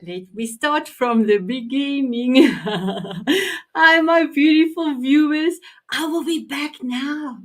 Let me start from the beginning. Hi, my beautiful viewers. I will be back now.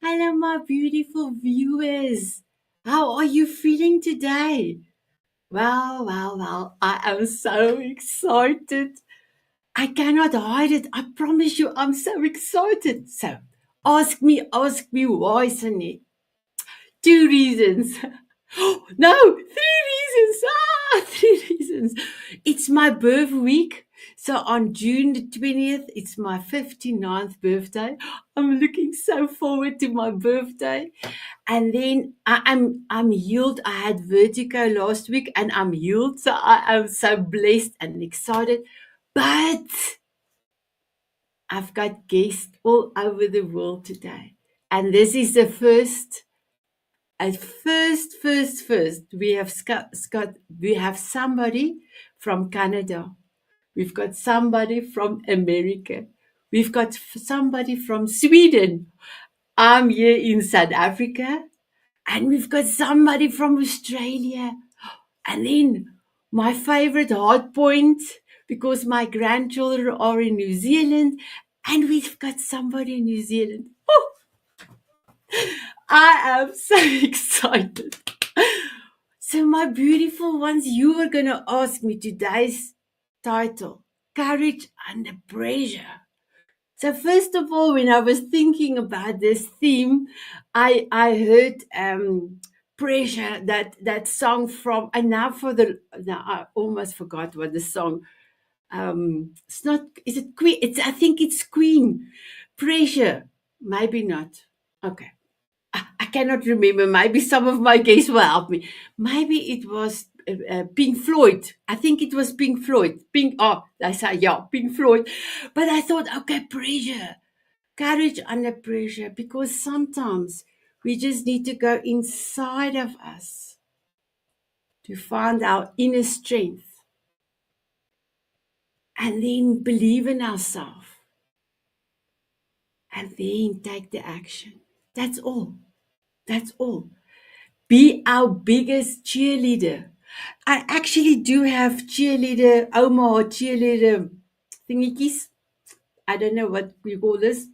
Hello, my beautiful viewers. How are you feeling today? Well, I am so excited. I cannot hide it. I promise you, I'm so excited. So, ask me why, Sanet. Two reasons. No, three reasons. Three reasons. It's my birth week. So on June the 20th, it's my 59th birthday. I'm looking so forward to my birthday. And then I'm healed. I had vertigo last week and I'm healed. So I am so blessed and excited. But I've got guests all over the world today. And this is the first. At first, we have somebody from Canada. We've got somebody from America. We've got somebody from Sweden. I'm here in South Africa, and we've got somebody from Australia. And then my favorite hard point, because my grandchildren are in New Zealand, and we've got somebody in New Zealand. Oh, I am so excited. So, my beautiful ones, you were going to ask me today's title, Courage Under Pressure. So, first of all, when I was thinking about this theme, I heard Pressure, that song from, and now I almost forgot what the song, it's not, is it Queen? I think it's Queen. Pressure, maybe not. Okay. I cannot remember. Maybe some of my guests will help me. Maybe it was Pink Floyd. I think it was Pink Floyd. I said, yeah, Pink Floyd. But I thought, okay, pressure, courage under pressure, because sometimes we just need to go inside of us to find our inner strength and then believe in ourselves and then take the action. That's all. That's all. Be our biggest cheerleader. I actually do have Omaha cheerleader thingies. I don't know what we call this.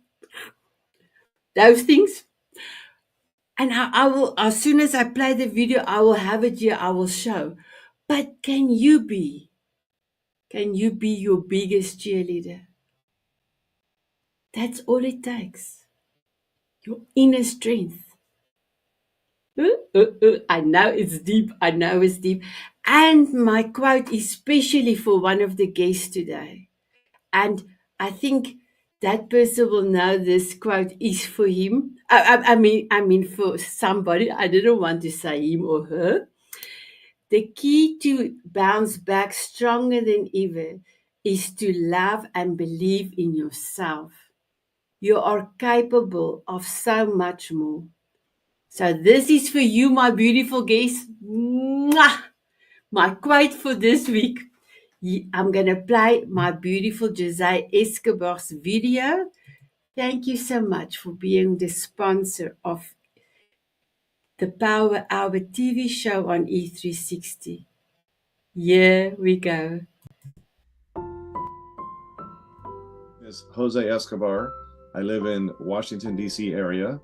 Those things. And I will, as soon as I play the video, I will have it here, I will show. But can you be your biggest cheerleader? That's all it takes. Your inner strength. I know it's deep. I know it's deep. And my quote is especially for one of the guests today. And I think that person will know this quote is for him. I mean for somebody. I didn't want to say him or her. The key to bounce back stronger than ever is to love and believe in yourself. You are capable of so much more. So this is for you, my beautiful guests. Mwah! My quote for this week. I'm going to play my beautiful Jose Escobar's video. Thank you so much for being the sponsor of the Power Hour TV show on E360. Here we go. Is Jose Escobar. I live in Washington, D.C. area.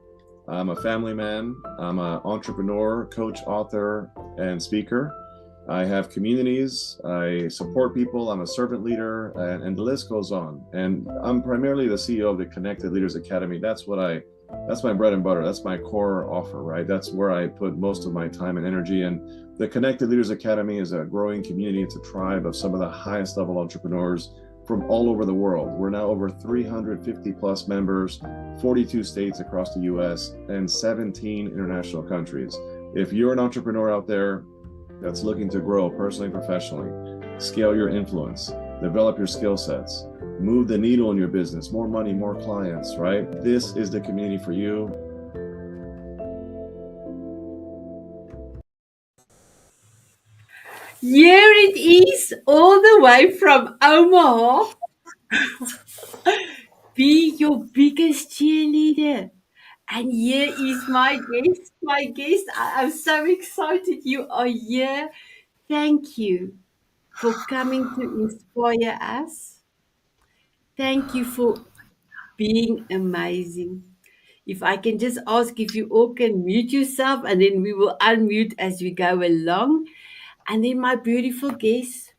I'm a family man. I'm an entrepreneur, coach, author, and speaker. I have communities, I support people, I'm a servant leader, and the list goes on. And I'm primarily the CEO of the Connected Leaders Academy. That's my bread and butter. That's my core offer, right? That's where I put most of my time and energy. And the Connected Leaders Academy is a growing community. It's a tribe of some of the highest level entrepreneurs from all over the world. We're now over 350 plus members, 42 states across the US, and 17 international countries. If you're an entrepreneur out there that's looking to grow personally and professionally, scale your influence, develop your skill sets, move the needle in your business, more money, more clients, right? This is the community for you. Here it is, all the way from Omaha. Be your biggest cheerleader. And here is my guest. My guest, I'm so excited you are here. Thank you for coming to inspire us. Thank you for being amazing. If I can just ask if you all can mute yourself and then we will unmute as we go along. And then, my beautiful guest,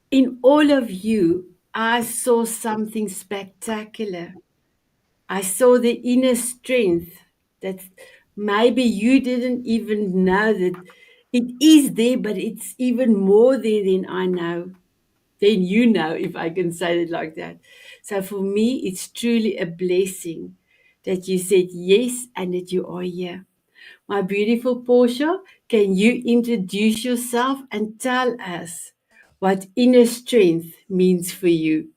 in all of you, I saw something spectacular. I saw the inner strength that maybe you didn't even know that it is there, but it's even more there than I know, than you know, if I can say it like that. So for me, it's truly a blessing that you said yes and that you are here. My beautiful Portia, can you introduce yourself and tell us what inner strength means for you?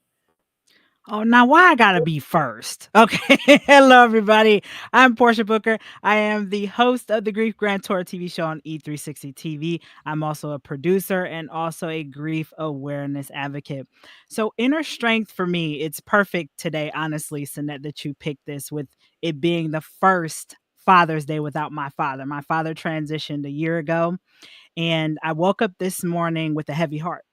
Oh, now why I gotta be first? Okay. Hello, everybody. I'm Portia Booker. I am the host of the Grief Grand Tour TV show on E360 TV. I'm also a producer and also a grief awareness advocate. So, inner strength for me, it's perfect today, honestly, Sanet, that you picked this with it being the first Father's Day without my father. My father transitioned a year ago, and I woke up this morning with a heavy heart.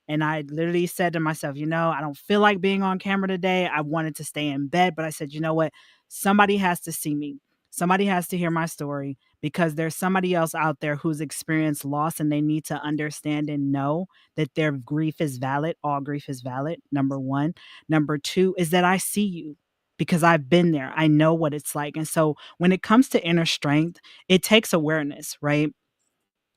And I literally said to myself, I don't feel like being on camera today. I wanted to stay in bed, but I said, you know what? Somebody has to see me. Somebody has to hear my story because there's somebody else out there who's experienced loss and they need to understand and know that their grief is valid. All grief is valid. Number one. Number two is that I see you because I've been there. I know what it's like. And so when it comes to inner strength, it takes awareness, right?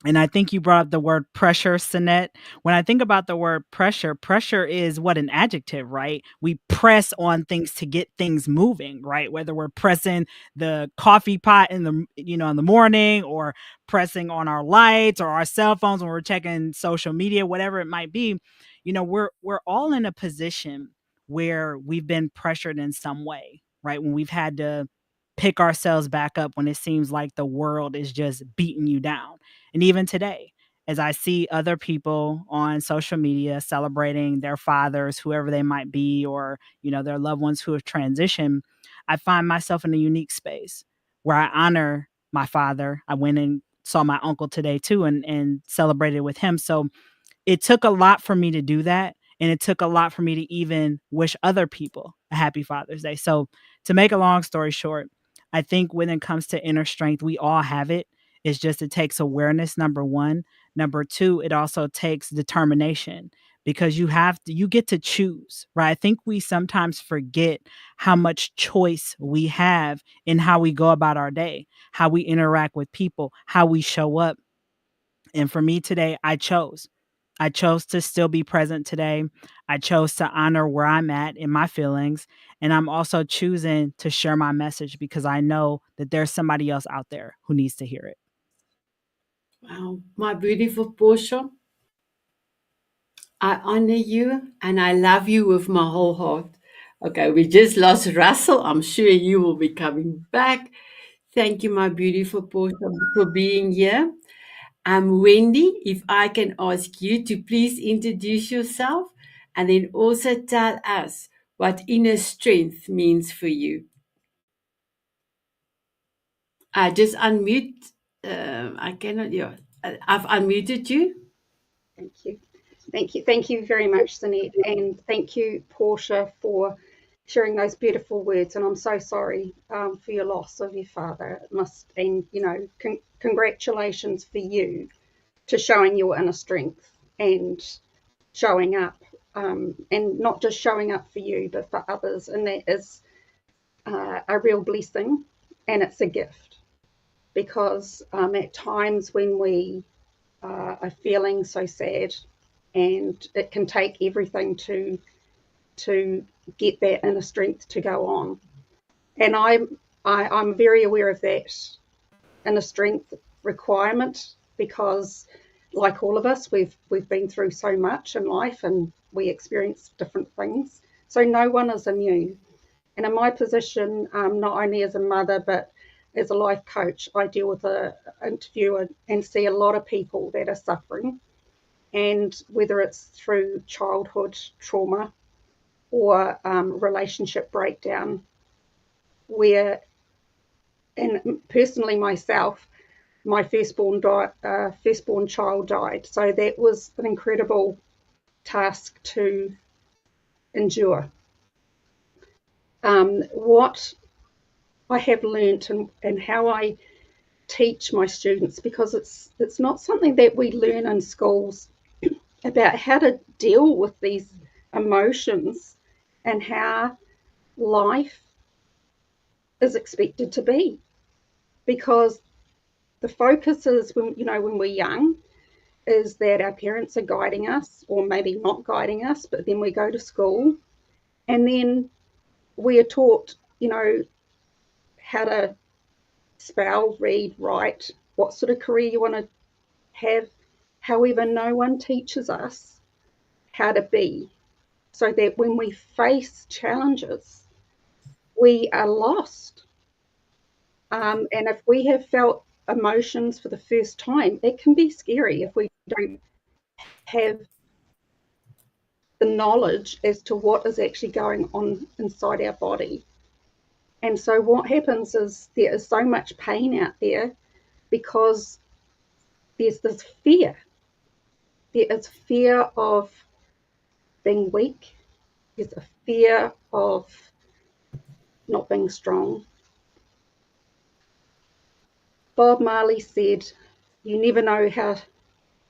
And I think you brought up the word pressure, Sinette. When I think about the word pressure, pressure is what an adjective, right? We press on things to get things moving, right? Whether we're pressing the coffee pot in in the morning or pressing on our lights or our cell phones when we're checking social media, whatever it might be, we're all in a position where we've been pressured in some way, right? When we've had to pick ourselves back up when it seems like the world is just beating you down. And even today, as I see other people on social media celebrating their fathers, whoever they might be, or, their loved ones who have transitioned, I find myself in a unique space where I honor my father. I went and saw my uncle today too and celebrated with him. So it took a lot for me to do that. And it took a lot for me to even wish other people a happy Father's Day. So to make a long story short, I think when it comes to inner strength, we all have it. It's just it takes awareness, number one. Number two, it also takes determination because you get to choose, right? I think we sometimes forget how much choice we have in how we go about our day, how we interact with people, how we show up. And for me today, I chose. I chose to still be present today. I chose to honor where I'm at in my feelings. And I'm also choosing to share my message because I know that there's somebody else out there who needs to hear it. Wow, my beautiful Portia, I honor you and I love you with my whole heart. Okay, we just lost Russell. I'm sure you will be coming back. Thank you, my beautiful Portia, for being here. I'm Wendy. If I can ask you to please introduce yourself and then also tell us what inner strength means for you. Just unmute. I cannot. Yeah, I've unmuted you. Thank you. Thank you. Thank you very much, Sanet. And thank you, Portia, for sharing those beautiful words. And I'm so sorry for your loss of your father. It must, and congratulations for you to showing your inner strength and showing up, and not just showing up for you, but for others. And that is a real blessing, and it's a gift, because at times when we are feeling so sad, and it can take everything to get that inner strength to go on. And I'm very aware of that inner strength requirement, because like all of us, we've been through so much in life, and we experience different things. So no one is immune. And in my position, not only as a mother, but as a life coach, I deal with interview and see a lot of people that are suffering. And whether it's through childhood trauma or relationship breakdown, and personally myself, my firstborn child died. So that was an incredible task to endure. What I have learnt, and how I teach my students, because it's not something that we learn in schools, about how to deal with these emotions and how life is expected to be. Because the focus is, when we're young, is that our parents are guiding us, or maybe not guiding us, but then we go to school and then we are taught, how to spell, read, write, what sort of career you want to have. However, no one teaches us how to be, so that when we face challenges, we are lost. And if we have felt emotions for the first time, it can be scary if we don't have the knowledge as to what is actually going on inside our body. And so what happens is there is so much pain out there, because there's this fear. There is fear of being weak. There's a fear of not being strong. Bob Marley said, "You never know how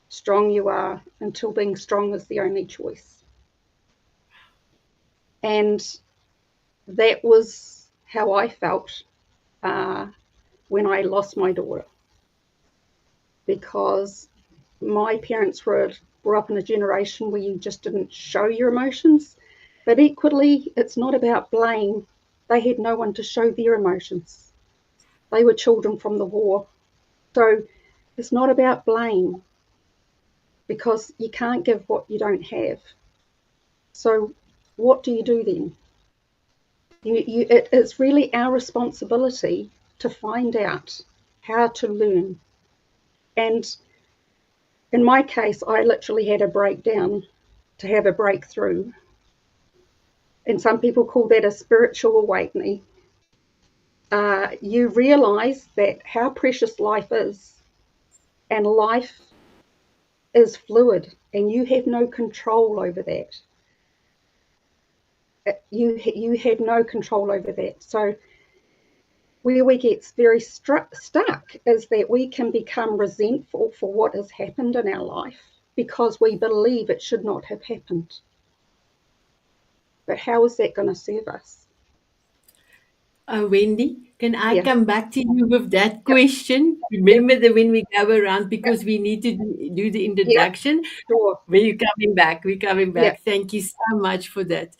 strong you are until being strong is the only choice." And that was how I felt when I lost my daughter, because my parents grew up in a generation where you just didn't show your emotions. But equally, it's not about blame. They had no one to show their emotions. They were children from the war. So it's not about blame, because you can't give what you don't have. So what do you do then? It's really our responsibility to find out how to learn. And in my case, I literally had a breakdown to have a breakthrough. And some people call that a spiritual awakening. You realize that how precious life is, and life is fluid, and you have no control over that. You have no control over that. So where we get very stuck is that we can become resentful for what has happened in our life, because we believe it should not have happened. But how is that going to serve us? Wendy, can I Yeah. come back to you with that question? Remember that when we go around, because we need to do the introduction. Sure. We're coming back. We're coming Yeah. back. Thank you so much for that.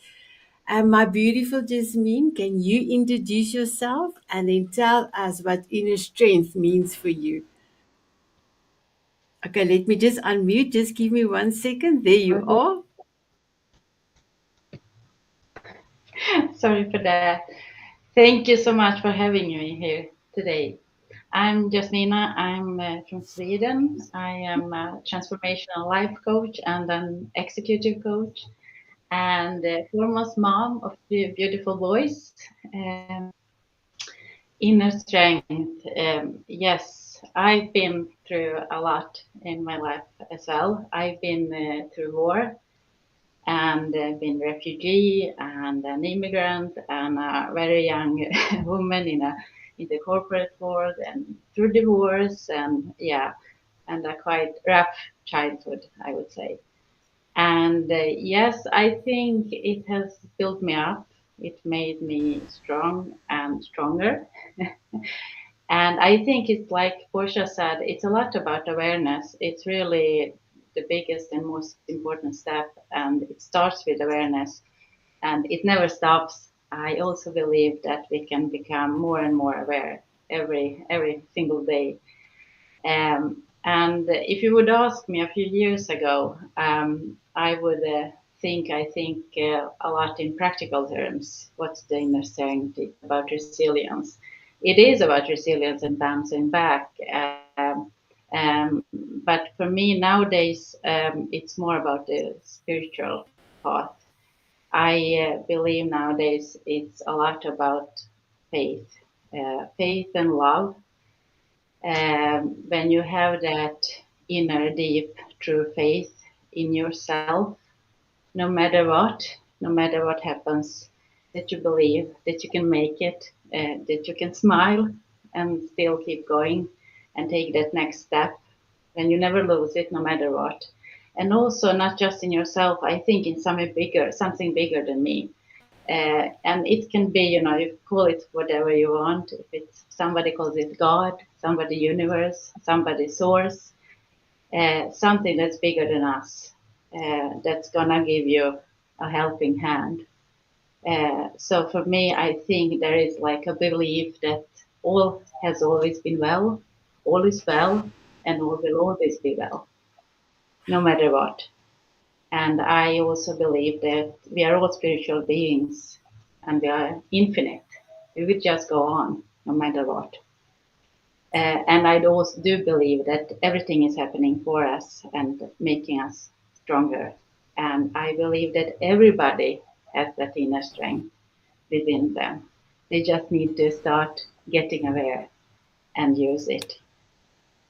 My beautiful Jasmine, can you introduce yourself and then tell us what inner strength means for you? Okay, let me just unmute. Just give me 1 second. There you are. Sorry for that. Thank you so much for having me here today. I'm Jasmina. I'm from Sweden. I am a transformational life coach and an executive coach, and foremost mom of two beautiful boys. Inner strength. Yes, I've been through a lot in my life as well. I've been through war, and been refugee and an immigrant and a very young woman in the corporate world, and through divorce, and and a quite rough childhood, I would say. And yes, I think it has built me up. It made me strong and stronger. And I think it's like Portia said, it's a lot about awareness. It's really the biggest and most important step, and it starts with awareness, and it never stops. I also believe that we can become more and more aware every single day. And if you would ask me a few years ago, I would I think a lot in practical terms. What's the inner strength? It's about resilience. It is about resilience and bouncing back. But for me nowadays, it's more about the spiritual path. I believe nowadays it's a lot about faith, faith and love. When you have that inner deep true faith in yourself, no matter what happens, that you believe that you can make it, that you can smile and still keep going and take that next step, and you never lose it, no matter what. And also not just in yourself, I think in something bigger than me. And it can be, you call it whatever you want. If it's somebody calls it God, somebody universe, somebody source, something that's bigger than us, that's gonna give you a helping hand. So for me, I think there is like a belief that all has always been well, all is well, and all will always be well, no matter what. And I also believe that we are all spiritual beings and we are infinite. We will just go on no matter what. And I also do believe that everything is happening for us and making us stronger. And I believe that everybody has that inner strength within them. They just need to start getting aware and use it.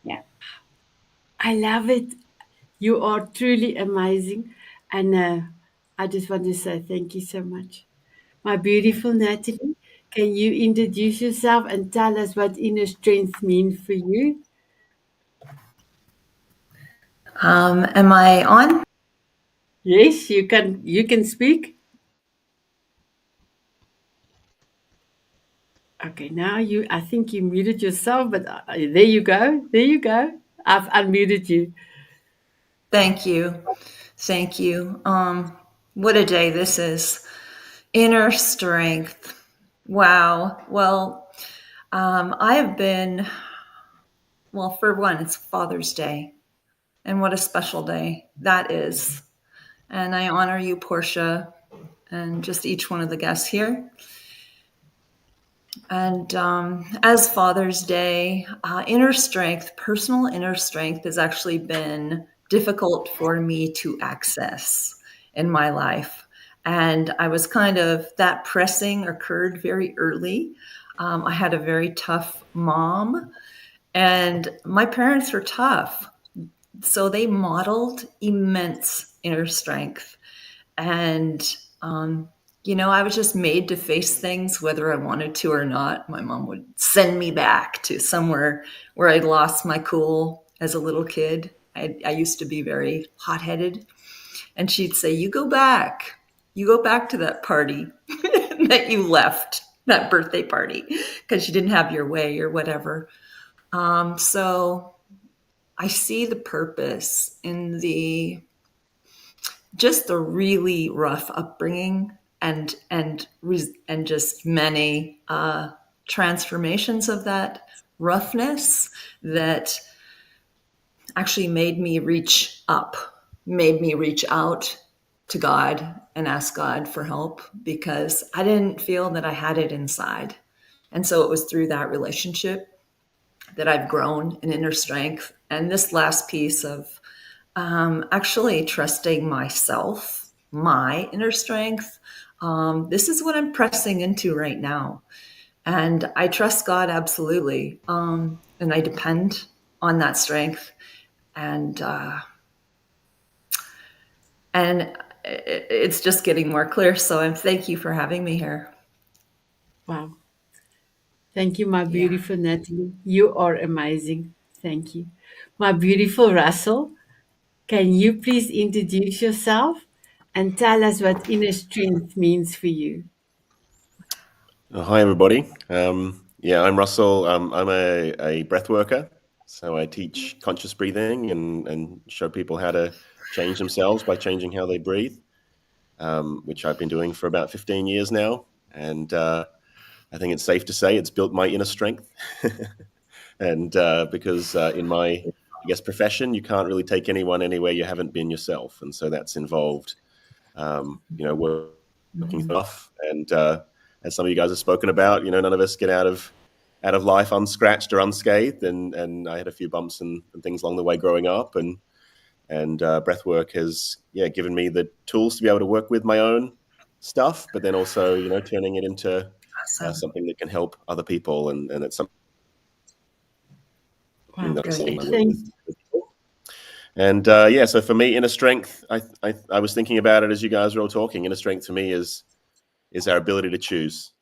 Yeah. I love it. You are truly amazing. And I just want to say thank you so much. My beautiful Natalie, can you introduce yourself and tell us what inner strength means for you? Am I on? Yes, you can speak. Okay, now I think you muted yourself, but there you go. There you go. I've unmuted you. Thank you. Thank you. What a day this is. Inner strength. Wow. Well, I have been, well, for one, it's Father's Day. And what a special day that is. And I honor you, Portia, and just each one of the guests here. And as Father's Day, personal inner strength has actually been difficult for me to access in my life. And I was that pressing occurred very early. I had a very tough mom, and my parents were tough. So they modeled immense inner strength. And I was just made to face things whether I wanted to or not. My mom would send me back to somewhere where I'd lost my cool as a little kid. I used to be very hot-headed. And she'd say, you go back to that party that you left, that birthday party, because you didn't have your way or whatever. So I see the purpose in just the really rough upbringing and just many transformations of that roughness that actually made me reach out to God and ask God for help, because I didn't feel that I had it inside. And so it was through that relationship that I've grown in inner strength. And this last piece of actually trusting myself, my inner strength. This is what I'm pressing into right now. And I trust God absolutely. And I depend on that strength. And it's just getting more clear. So thank you for having me here. Wow. Thank you, my beautiful Natalie. You are amazing. Thank you. My beautiful Russell, can you please introduce yourself and tell us what inner strength means for you? Hi, everybody. Yeah, I'm Russell. I'm a breath worker. So I teach conscious breathing and show people how to change themselves by changing how they breathe, which I've been doing for about 15 years now. And I think it's safe to say it's built my inner strength. And because in my, I guess, profession, you can't really take anyone anywhere you haven't been yourself. And so that's involved, working tough. And as some of you guys have spoken about, none of us get out of life unscratched or unscathed. And I had a few bumps and things along the way growing up. And breath work has, given me the tools to be able to work with my own stuff, but then also, turning it into something that can help other people. And it's something Wow, that I've seen with thanks. people. And so for me, inner strength, I was thinking about it as you guys were all talking. Inner strength for me is our ability to choose,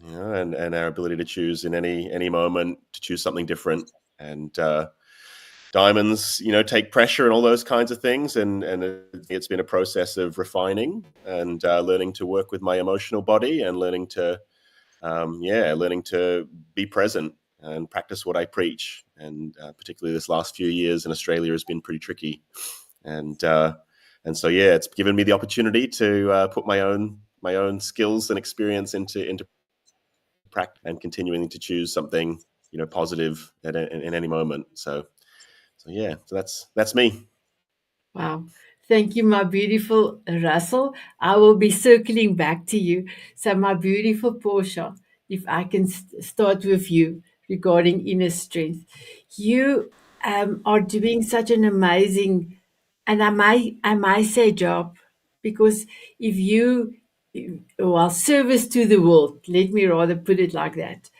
and our ability to choose in any moment, to choose something different. And diamonds, take pressure and all those kinds of things. And it's been a process of refining and learning to work with my emotional body and learning to be present and practice what I preach. And particularly this last few years in Australia has been pretty tricky. And so, it's given me the opportunity to put my own skills and experience into practice and continuing to choose something, positive in any moment. So that's me. Wow. Thank you, my beautiful Russell. I will be circling back to you. So, my beautiful Portia, if I can start with you regarding inner strength. You are doing such an amazing, and I may say job, because if you, well, service to the world, let me rather put it like that,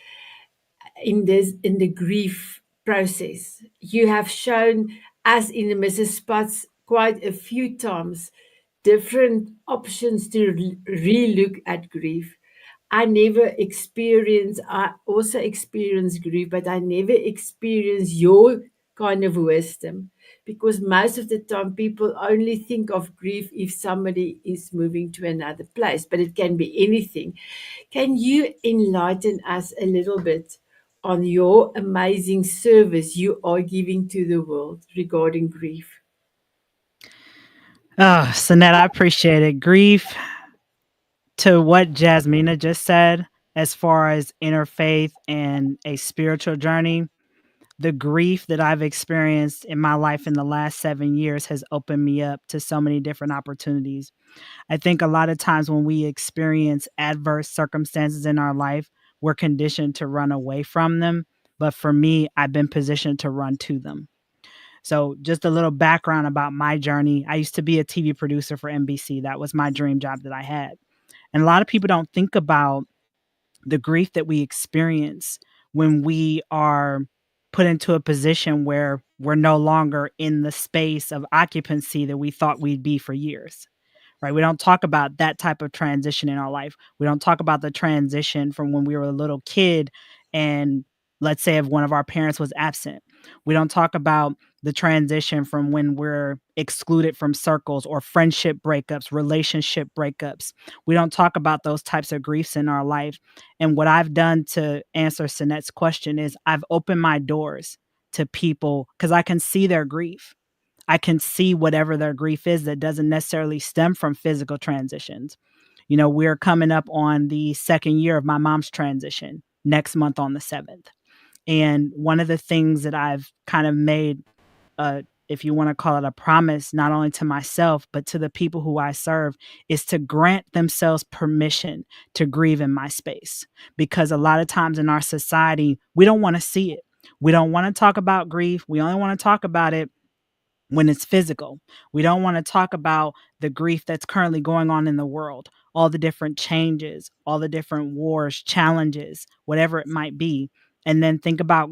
in the grief process. You have shown us in the Mrs. Spots quite a few times different options to re-look at grief. I also experienced grief, but I never experienced your kind of wisdom, because most of the time people only think of grief if somebody is moving to another place, but it can be anything. Can you enlighten us a little bit on your amazing service you are giving to the world regarding grief? Oh, Sanet, I appreciate it. Grief, to what Jasmina just said, as far as inner faith and a spiritual journey, the grief that I've experienced in my life in the last 7 years has opened me up to so many different opportunities. I think a lot of times when we experience adverse circumstances in our life, we're conditioned to run away from them. But for me, I've been positioned to run to them. So, just a little background about my journey. I used to be a TV producer for NBC. That was my dream job that I had. And a lot of people don't think about the grief that we experience when we are put into a position where we're no longer in the space of occupancy that we thought we'd be for years. Right? We don't talk about that type of transition in our life. We don't talk about the transition from when we were a little kid and, let's say, if one of our parents was absent. We don't talk about the transition from when we're excluded from circles or friendship breakups, relationship breakups. We don't talk about those types of griefs in our life. And what I've done to answer Sanet's question is I've opened my doors to people because I can see their grief. I can see whatever their grief is that doesn't necessarily stem from physical transitions. We're coming up on the second year of my mom's transition next month on the 7th. And one of the things that I've kind of made, if you want to call it a promise, not only to myself, but to the people who I serve, is to grant themselves permission to grieve in my space. Because a lot of times in our society, we don't want to see it. We don't want to talk about grief. We only want to talk about it when it's physical. We don't want to talk about the grief that's currently going on in the world, all the different changes, all the different wars, challenges, whatever it might be. And then think about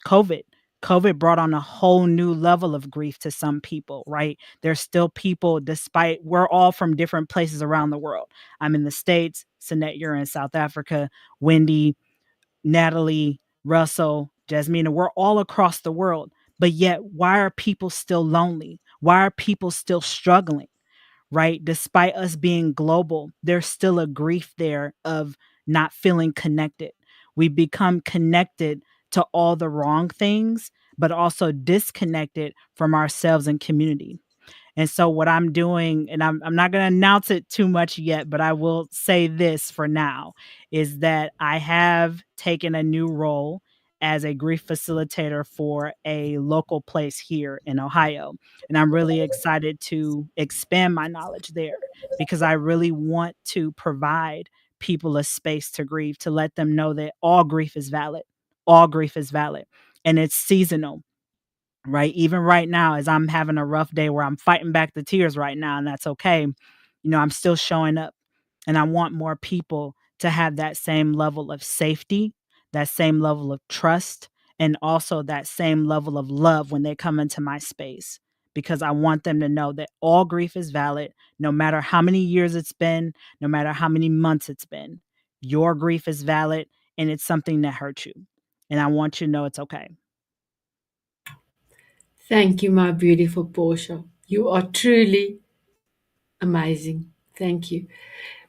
COVID. COVID brought on a whole new level of grief to some people, right? There's still people, despite we're all from different places around the world. I'm in the States, Sanet, you're in South Africa, Wendy, Natalie, Russell, Jasmina, we're all across the world, but yet why are people still lonely? Why are people still struggling? Right? Despite us being global, there's still a grief there of not feeling connected. We become connected to all the wrong things, but also disconnected from ourselves and community. And so what I'm doing, and I'm not going to announce it too much yet, but I will say this for now, is that I have taken a new role as a grief facilitator for a local place here in Ohio. And I'm really excited to expand my knowledge there because I really want to provide people a space to grieve, to let them know that all grief is valid. All grief is valid. And it's seasonal, right? Even right now, as I'm having a rough day where I'm fighting back the tears right now, and that's okay, I'm still showing up. And I want more people to have that same level of safety, that same level of trust, and also that same level of love when they come into my space. Because I want them to know that all grief is valid, no matter how many years it's been, no matter how many months it's been. Your grief is valid, and it's something that hurt you. And I want you to know it's okay. Thank you, my beautiful Portia. You are truly amazing. Thank you.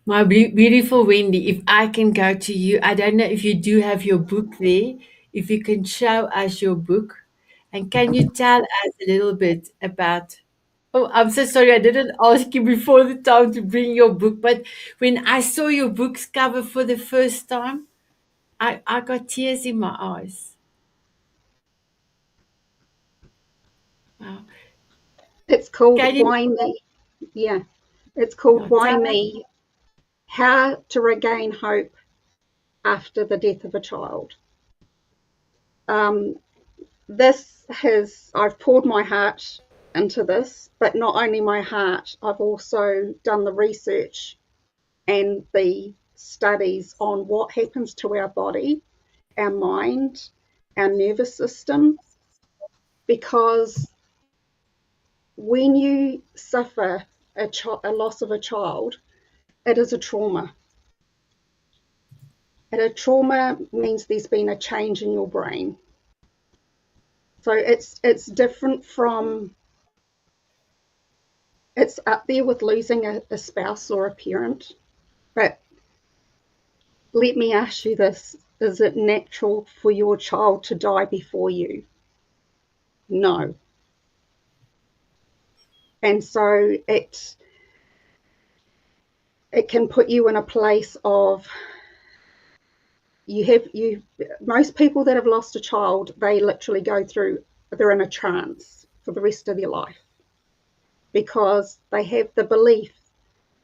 My beautiful Wendy, if I can go to you, I don't know if you do have your book there, if you can show us your book. And can you tell us a little bit about? Oh, I'm so sorry, I didn't ask you before the time to bring your book, but when I saw your book's cover for the first time, I got tears in my eyes. Wow. It's called Can you? Why Me? Yeah, it's called Why Tell us. Me? How to Regain Hope After the Death of a Child. I've poured my heart into this, but not only my heart, I've also done the research and the studies on what happens to our body, our mind, our nervous system, because when you suffer a loss of a child, it is a trauma. And a trauma means there's been a change in your brain. So it's different from, it's up there with losing a spouse or a parent. But let me ask you this, is it natural for your child to die before you? No. And so it can put you in a place of, most people that have lost a child, they literally they're in a trance for the rest of their life because they have the belief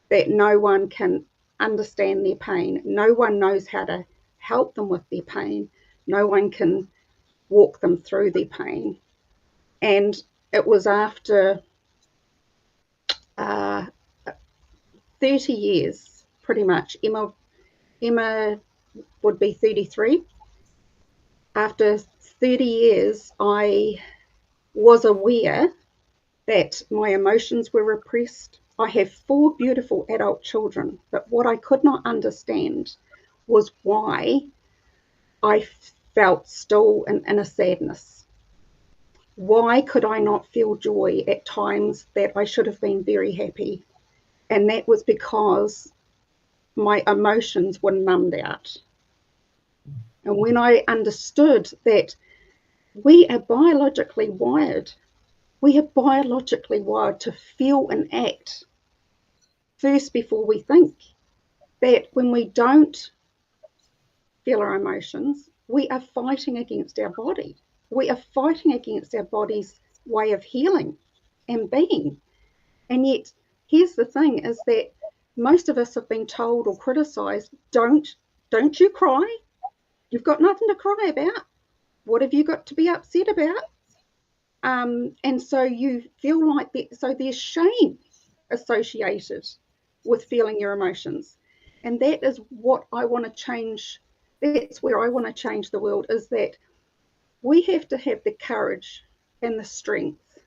that no one can understand their pain. No one knows how to help them with their pain. No one can walk them through their pain. And it was after 30 years, pretty much. Emma would be 33. After 30 years, I was aware that my emotions were repressed. I have 4 beautiful adult children, but what I could not understand was why I felt still in a sadness. Why could I not feel joy at times that I should have been very happy? And that was because my emotions were numbed out. And when I understood that we are biologically wired to feel and act first before we think, that when we don't feel our emotions, we are fighting against our body. We are fighting against our body's way of healing and being. And yet, here's the thing, is that most of us have been told or criticized, don't you cry. You've got nothing to cry about. What have you got to be upset about? And so you feel like so there's shame associated with feeling your emotions. And that is what I want to change. That's where I want to change the world, is that we have to have the courage and the strength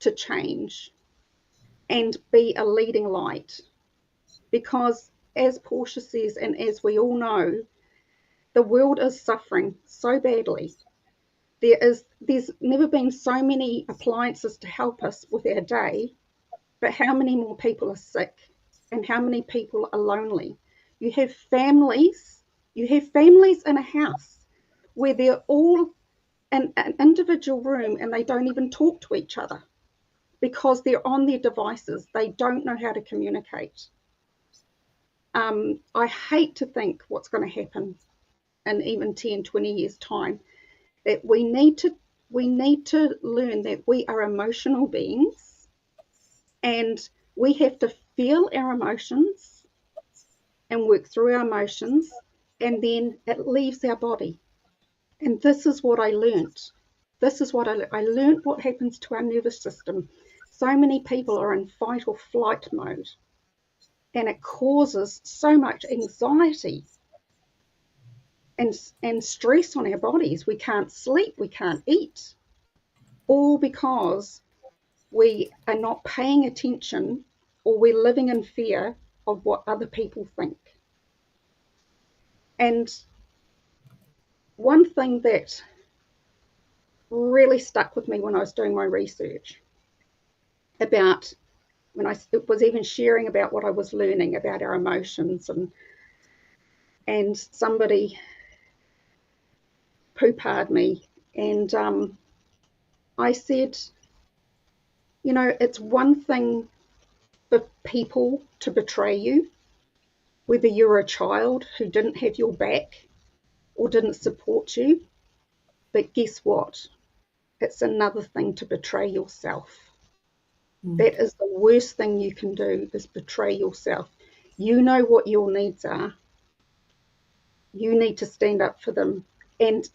to change and be a leading light. Because as Portia says, and as we all know, the world is suffering so badly. There's never been so many appliances to help us with our day, but how many more people are sick and how many people are lonely? You have families in a house where they're all in an individual room and they don't even talk to each other because they're on their devices. They don't know how to communicate. I hate to think what's going to happen in even 10, 20 years' time, that we need to learn that we are emotional beings and we have to feel our emotions and work through our emotions, and then it leaves our body. And this is what I learned. This is what I learned what happens to our nervous system. So many people are in fight or flight mode, and it causes so much anxiety and stress on our bodies. We can't sleep, we can't eat, all because we are not paying attention or we're living in fear of what other people think. And one thing that really stuck with me when I was doing my research about when I was even sharing about what I was learning about our emotions, and somebody poo-pah'd me, and I said, you know, it's one thing for people to betray you, whether you're a child who didn't have your back or didn't support you, but guess what? It's another thing to betray yourself. That is the worst thing you can do, is betray yourself. You know what your needs are. You need to stand up for them. And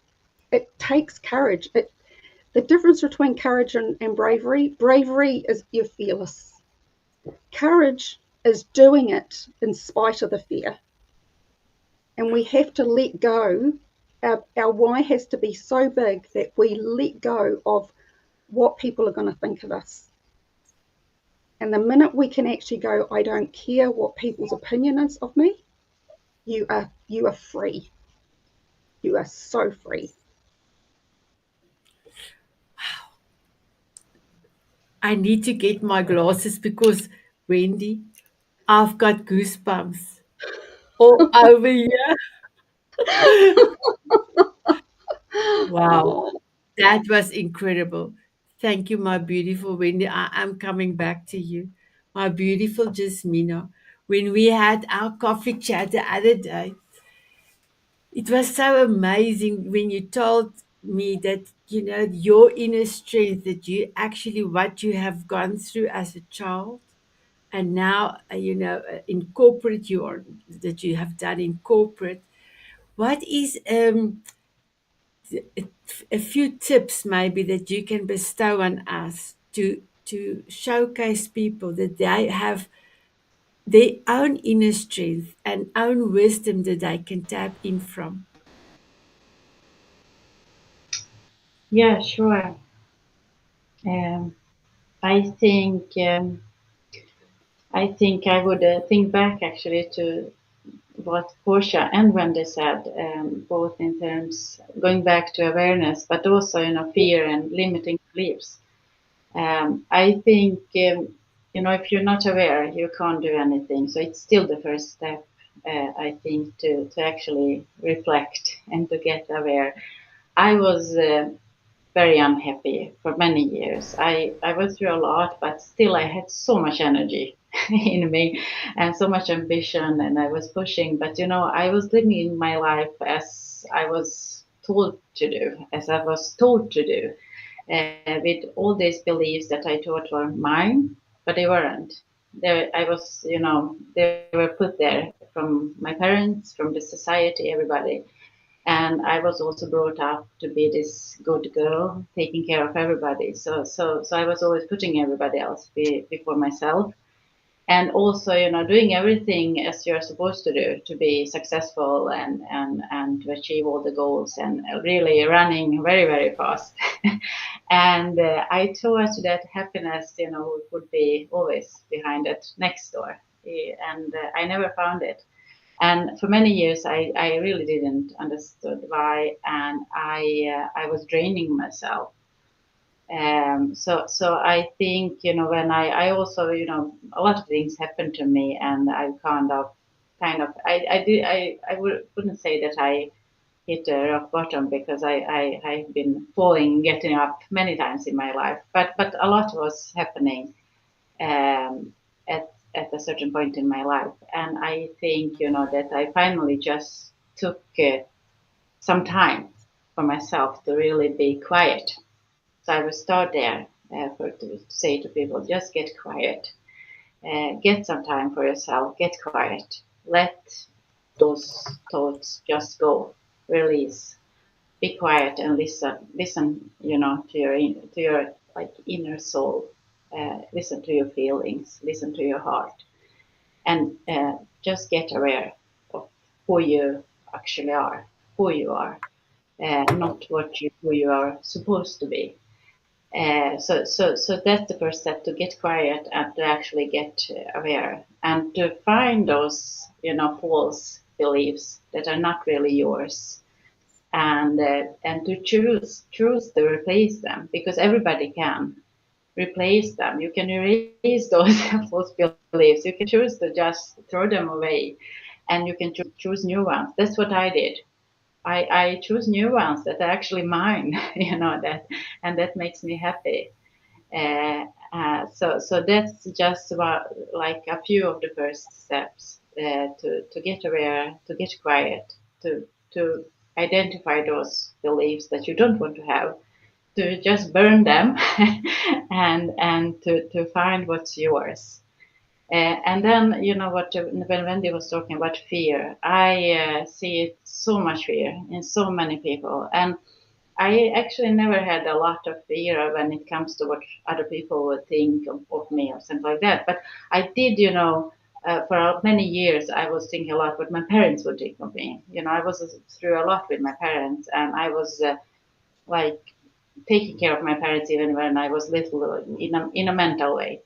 it takes courage. The difference between courage and bravery is you're fearless. Courage is doing it in spite of the fear. And we have to let go. Our why has to be so big that we let go of what people are going to think of us. And the minute we can actually go, I don't care what people's opinion is of me, you are free. You are so free. I need to get my glasses because, Wendy, I've got goosebumps all over here. Wow, Oh, that was incredible. Thank you, my beautiful Wendy. I am coming back to you. My beautiful Jasmina. When we had our coffee chat the other day, it was so amazing when you told me that, you know, your inner strength, that you actually, what you have gone through as a child, and now, in corporate, that you have done in corporate. What is a, a few tips maybe that you can bestow on us to showcase people that they have their own inner strength and own wisdom that they can tap in from? Yeah, sure. Um, I think I would think back actually to what Portia and Wendy said, both in terms going back to awareness, but also fear and limiting beliefs. I think if you're not aware, you can't do anything. So it's still the first step, I think, to actually reflect and to get aware. I was very unhappy for many years. I went through a lot, but still I had so much energy in me and so much ambition, and I was pushing. But I was living my life as I was told to do, as I was taught to do, with all these beliefs that I thought were mine, but they weren't. I was, they were put there from my parents, from the society, everybody. And I was also brought up to be this good girl, taking care of everybody. So I was always putting everybody else before myself, and also, doing everything as you're supposed to do to be successful and to achieve all the goals, and really running very, very fast. And I thought that happiness, would be always behind that next door, and I never found it. And for many years, I really didn't understood why, and I was draining myself. So I think, when I also, a lot of things happened to me, and I wouldn't say that I hit a rock bottom, because I've been falling, getting up many times in my life, but a lot was happening um, at a certain point in my life, and I think, that I finally just took some time for myself to really be quiet. So I will start there, to say to people, just get quiet, get some time for yourself, get quiet, let those thoughts just go, release, be quiet and listen, to your like inner soul, listen to your feelings, listen to your heart, and just get aware of who you actually are, who you are, not who you are supposed to be. So that's the first step, to get quiet and to actually get aware, and to find those, false beliefs that are not really yours, and to choose to replace them, because everybody can replace them. You can erase those false beliefs. You can choose to just throw them away, and you can choose new ones. That's what I did. I choose new ones that are actually mine, that, and that makes me happy. So that's just about like a few of the first steps, to get aware, to get quiet, to identify those beliefs that you don't want to have, to just burn them, and to find what's yours. And then, what, when Wendy was talking about fear, I see it so much fear in so many people, and I actually never had a lot of fear when it comes to what other people would think of me or something like that. But I did, for many years, I was thinking a lot what my parents would think of me. I was through a lot with my parents, and I was like taking care of my parents even when I was little, in a mental way.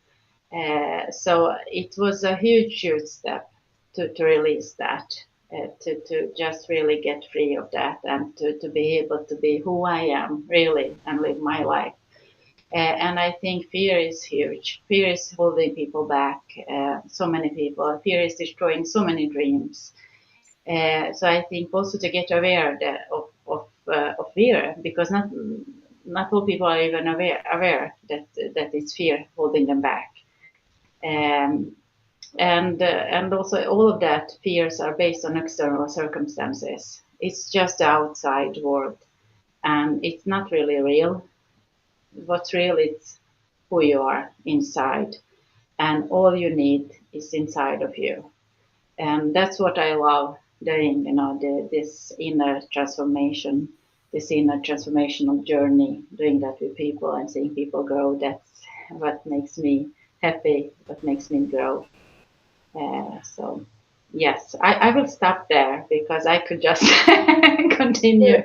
So it was a huge step to release that, to just really get free of that, and to be able to be who I am really and live my life. And I think fear is huge. Fear is holding people back, so many people. Fear is destroying so many dreams. So I think also to get aware of fear, because not all people are even aware that it's fear holding them back. Um, and also all of that fears are based on external circumstances. It's just the outside world, and it's not really real. What's real is who you are inside, and all you need is inside of you. And that's what I love doing, this inner transformation, this inner transformational journey, doing that with people and seeing people grow. That's what makes me happy, what makes me grow. So yes, I will stop there, because I could just continue.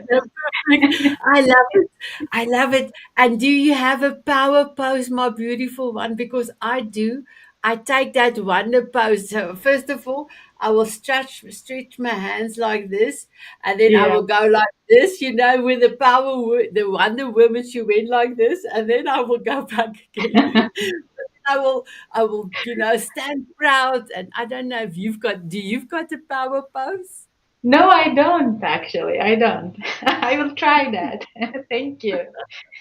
I love it. I love it. And do you have a power pose, my beautiful one? Because I do. I take that wonder pose. So first of all, I will stretch my hands like this, and then I Yeah. will go like this. With the the Wonder Woman, she went like this, and then I will go back again. I will, stand proud. And I don't know if you've got a power pose? No, I don't actually. I don't. I will try that. Thank you.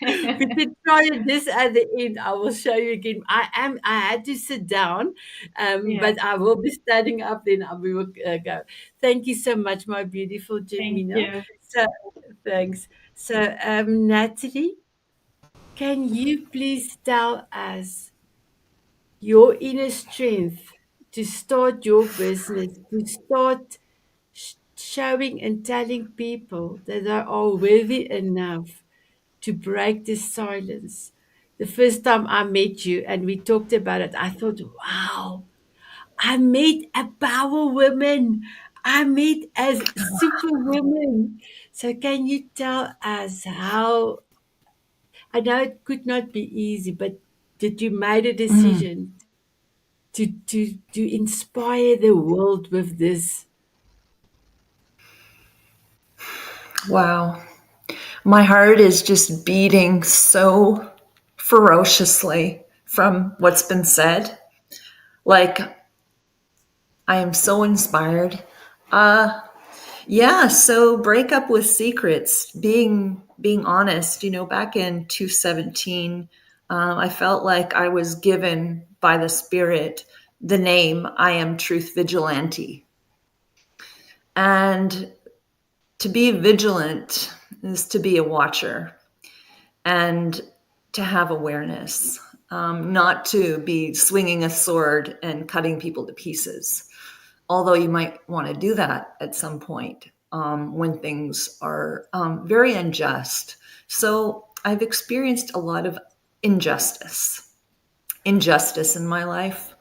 We can try this at the end. I will show you again. I had to sit down, Yeah. but I will be standing up. Then we will go. Thank you so much, my beautiful Thank Jamina. you. So thanks. So Natalie, can you please tell us your inner strength to start your business, to start showing and telling people that they are worthy enough to break the silence? The first time I met you and we talked about it, I thought, wow, I met a power woman. I met a superwoman. So, can you tell us how? I know it could not be easy, but did you made a decision to inspire the world with this? Wow. My heart is just beating so ferociously from what's been said. Like, I am so inspired. Yeah, so break up with secrets, being honest. Back in 2017, I felt like I was given by the Spirit the name I am Truth Vigilante. And to be vigilant is to be a watcher and to have awareness, not to be swinging a sword and cutting people to pieces. Although you might want to do that at some point when things are very unjust. So I've experienced a lot of injustice in my life.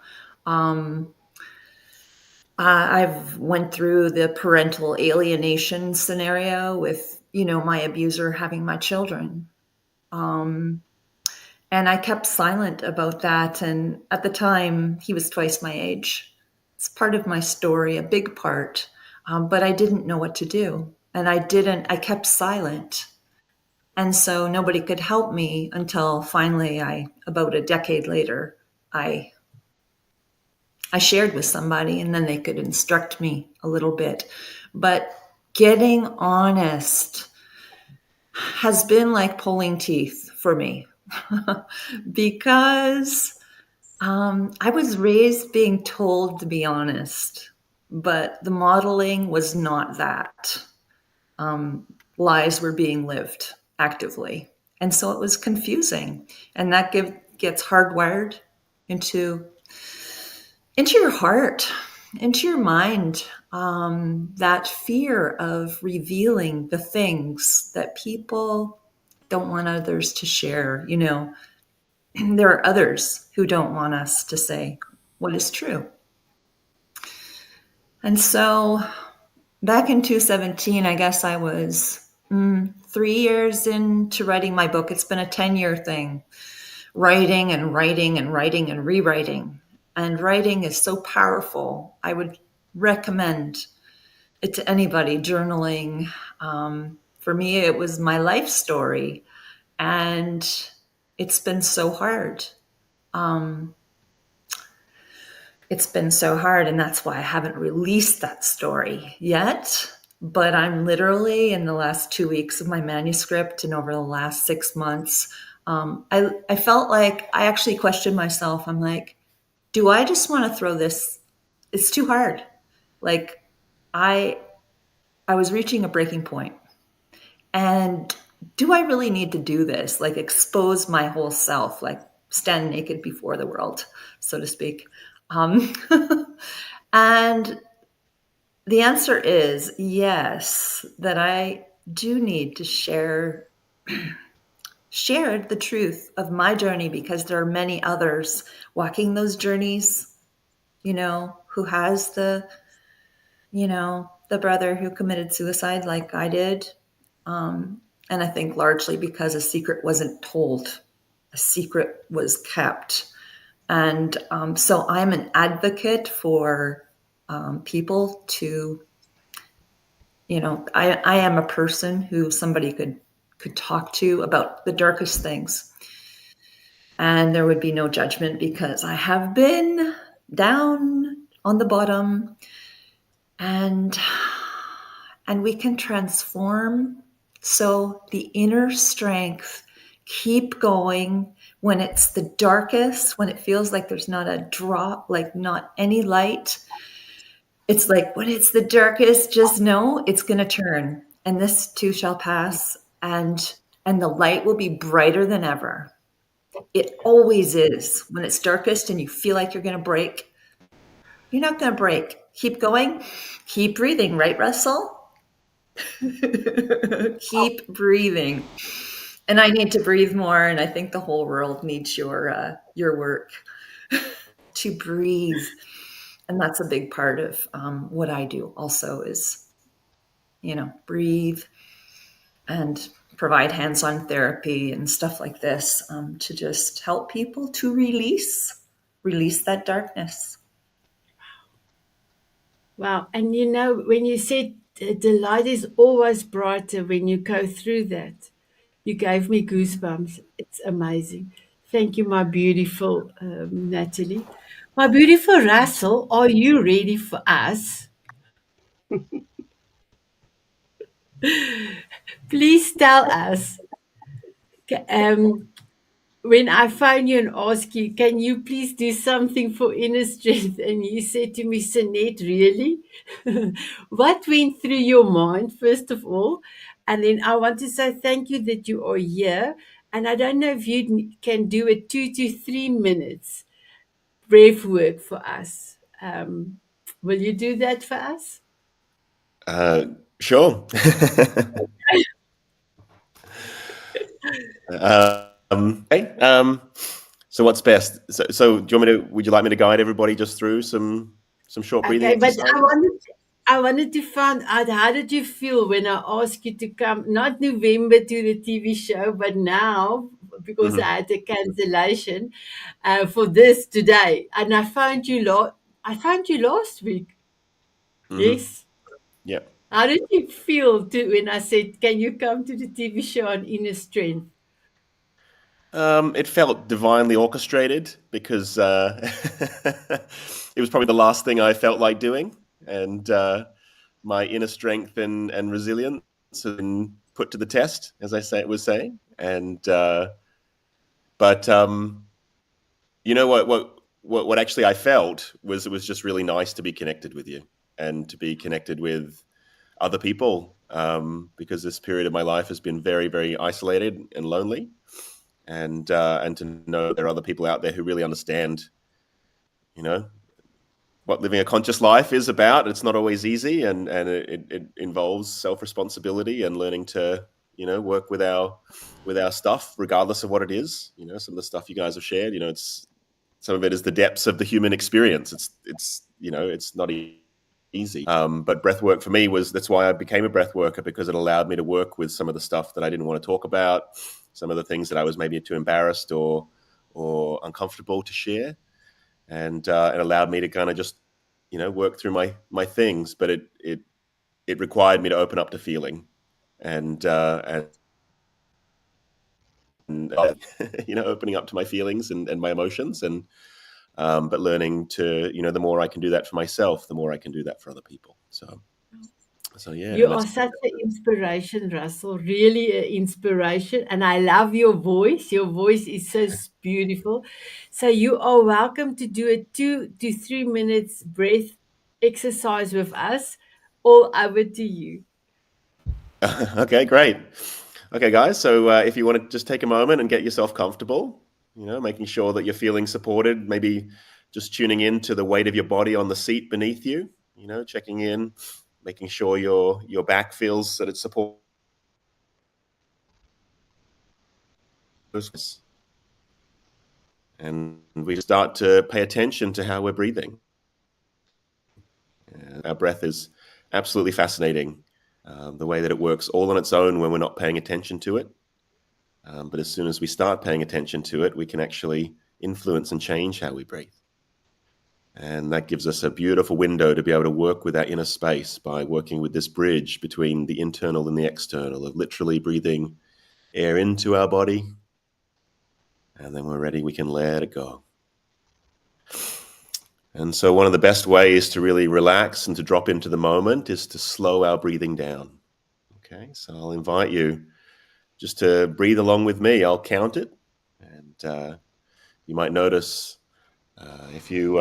I've went through the parental alienation scenario with, my abuser having my children. And I kept silent about that. And at the time, he was twice my age. It's part of my story, a big part. But I didn't know what to do. And I kept silent. And so nobody could help me until finally about a decade later, I shared with somebody, and then they could instruct me a little bit. But getting honest has been like pulling teeth for me because I was raised being told to be honest, but the modeling was not that. Lies were being lived actively. And so it was confusing. And that gets hardwired into your heart, into your mind, that fear of revealing the things that people don't want others to share. There are others who don't want us to say what is true. And so back in 2017, I guess I was 3 years into writing my book. It's been a 10-year thing, writing and writing and writing and rewriting. And writing is so powerful. I would recommend it to anybody, journaling. For me, it was my life story. And it's been so hard. It's been so hard, and that's why I haven't released that story yet. But I'm literally in the last 2 weeks of my manuscript and over the last 6 months, I felt like I actually questioned myself. I'm like, do I just want to throw this? It's too hard. Like I was reaching a breaking point. And do I really need to do this? Like expose my whole self, like stand naked before the world, so to speak. And the answer is yes, that I do need to share the truth of my journey, because there are many others walking those journeys, who has the brother who committed suicide like I did. And I think largely because a secret wasn't told, a secret was kept. And so I'm an advocate for people to, I am a person who somebody could talk to about the darkest things. And there would be no judgment, because I have been down on the bottom, and we can transform. So the inner strength, keep going when it's the darkest, when it feels like there's not a drop, like not any light. It's like when it's the darkest, just know it's going to turn, and this too shall pass, and the light will be brighter than ever. It always is. When it's darkest and you feel like you're going to break, you're not going to break. Keep going. Keep breathing, right, Russell? Keep breathing. And I need to breathe more, and I think the whole world needs your work to breathe. And that's a big part of what I do also is, breathe and provide hands-on therapy and stuff like this to just help people to release that darkness. Wow. And when you said the light is always brighter when you go through that. You gave me goosebumps. It's amazing. Thank you, my beautiful Natalie. My beautiful Russell, are you ready for us? Please tell us. When I phone you and ask you, can you please do something for inner strength? And you said to me, Sanet, really? What went through your mind, first of all? And then I want to say thank you that you are here. And I don't know if you can do a 2 to 3 minutes breath work for us. Will you do that for us? Sure. Okay. So what's best? So do you want me to? Would you like me to guide everybody just through some short breathing Okay, but exercises? I wanted to find out, how did you feel when I asked you to come, not November to the TV show, but now, because Hmm. I had a cancellation for this today, and I found you last week. Hmm. Yes. Yeah. How did you feel when I said, "Can you come to the TV show on inner strength"? It felt divinely orchestrated because it was probably the last thing I felt like doing, and my inner strength and resilience have been put to the test, as I was saying. And but you know what actually I felt was it was just really nice to be connected with you and to be connected with other people, because this period of my life has been very, very isolated and lonely, and to know there are other people out there who really understand, you know, what living a conscious life is about. It's not always easy, and it involves self responsibility and learning to, work with our stuff, regardless of what it is. Some of the stuff you guys have shared, it's some of it is the depths of the human experience. It's not easy. But breath work for me that's why I became a breath worker, because it allowed me to work with some of the stuff that I didn't want to talk about, some of the things that I was maybe too embarrassed or uncomfortable to share, and it allowed me to kind of just work through my things. But it required me to open up to feeling, and opening up to my feelings and my emotions, and but learning to, the more I can do that for myself, the more I can do that for other people. So yeah, You and are that's such an inspiration, Russell. Really an inspiration. And I love your voice. Your voice is so beautiful. So you are welcome to do a 2 to 3 minutes breath exercise with us. All over to you. okay, great. Okay, guys. So if you want to just take a moment and get yourself comfortable, making sure that you're feeling supported, maybe just tuning in to the weight of your body on the seat beneath you, checking in, making sure your back feels that it's supported. And we start to pay attention to how we're breathing. Our breath is absolutely fascinating, the way that it works all on its own when we're not paying attention to it. But as soon as we start paying attention to it, we can actually influence and change how we breathe. And that gives us a beautiful window to be able to work with our inner space by working with this bridge between the internal and the external, of literally breathing air into our body. And then we're ready, we can let it go. And so one of the best ways to really relax and to drop into the moment is to slow our breathing down. Okay, so I'll invite you just to breathe along with me. I'll count it. And you might notice if you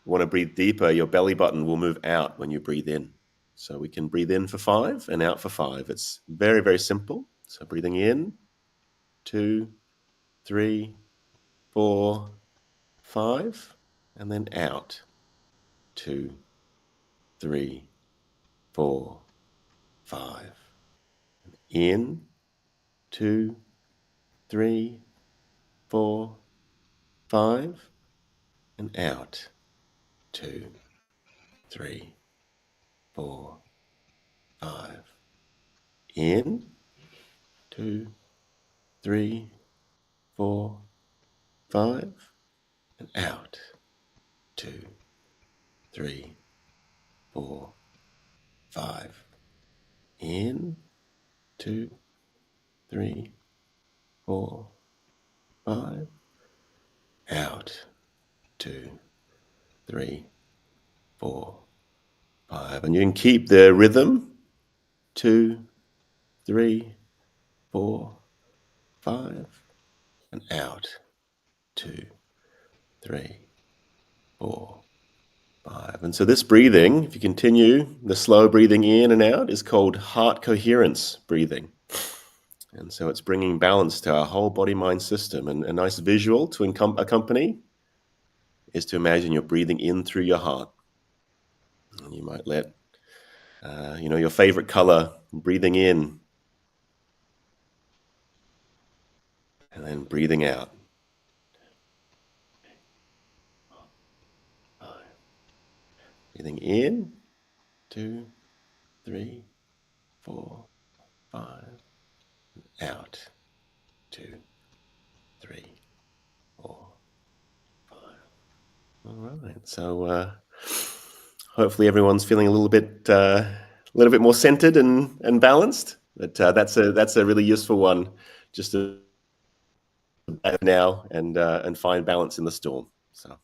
want to breathe deeper, your belly button will move out when you breathe in. So we can breathe in for 5 and out for 5. It's very, very simple. So breathing in, 2, 3, 4, 5, and then out, 2, 3, 4, 5. In, 2, 3, 4, 5, and out, 2, 3, 4, 5. In, 2, 3, 4, 5, and out, 2, 3, 4, 5. In, 2, 3, 4, 5. Out, 2, 3, 4, 5. And you can keep the rhythm. 2, 3, 4, 5. And out, 2, 3, 4, 5. And so this breathing, if you continue, the slow breathing in and out is called heart coherence breathing. And so it's bringing balance to our whole body-mind system. And a nice visual to accompany is to imagine you're breathing in through your heart. And you might let, your favorite color breathing in and then breathing out. 5. Breathing in, 2, 3, 4, 5. Out, 2, 3, 4, 5. All right. So hopefully everyone's feeling a little bit more centered and balanced. But that's a really useful one, just to now and find balance in the storm. So.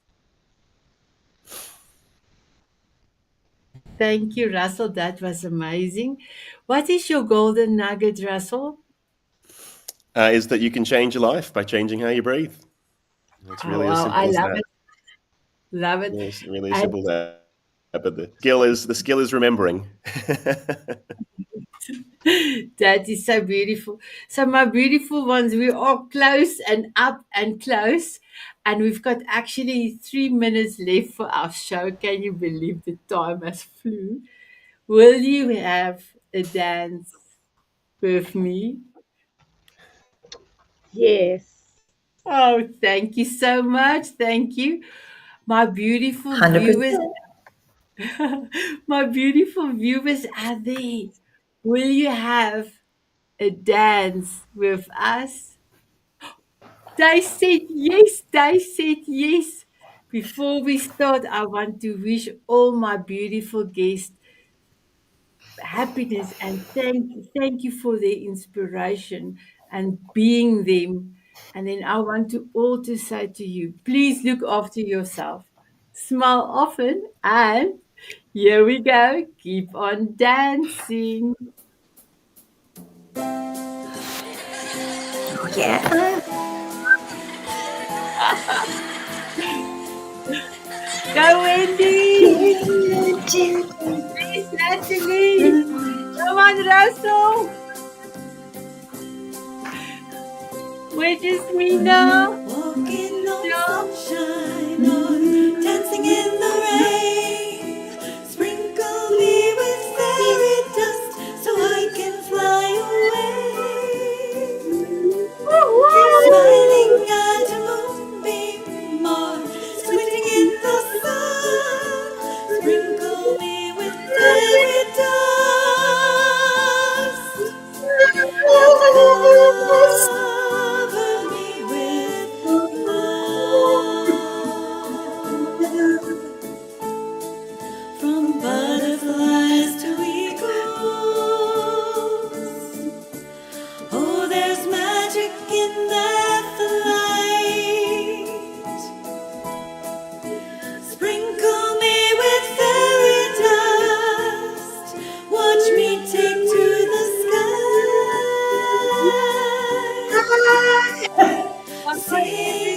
Thank you, Russell. That was amazing. What is your golden nugget, Russell? Is that you can change your life by changing how you breathe. It's really as simple I as love that. it. Love it. It's really And simple that. But the skill is remembering. that is so beautiful. So, my beautiful ones, we are close and up and close. And we've got actually 3 minutes left for our show. Can you believe the time has flew? Will you have a dance with me? Yes. Oh, thank you so much. Thank you. My beautiful 100%. viewers, my beautiful viewers out there. Will you have a dance with us? They said yes. They said yes. Before we start, I want to wish all my beautiful guests happiness and thank you for their inspiration and being them. And then I want to also say to you, please look after yourself, smile often, and here we go, keep on dancing. Yeah. Go Wendy, please Natalie, come on Russell, which is Mina. Walking on No. sunshine or dancing in the rain. Sprinkle me with fairy dust so I can fly away. Smiling at a moonbeam or squinting in the sun. Sprinkle me with fairy dust and cover me with love. From butterflies to eagles, oh, there's magic in that flight. Sprinkle me with fairy dust, watch me take to the sky. Sing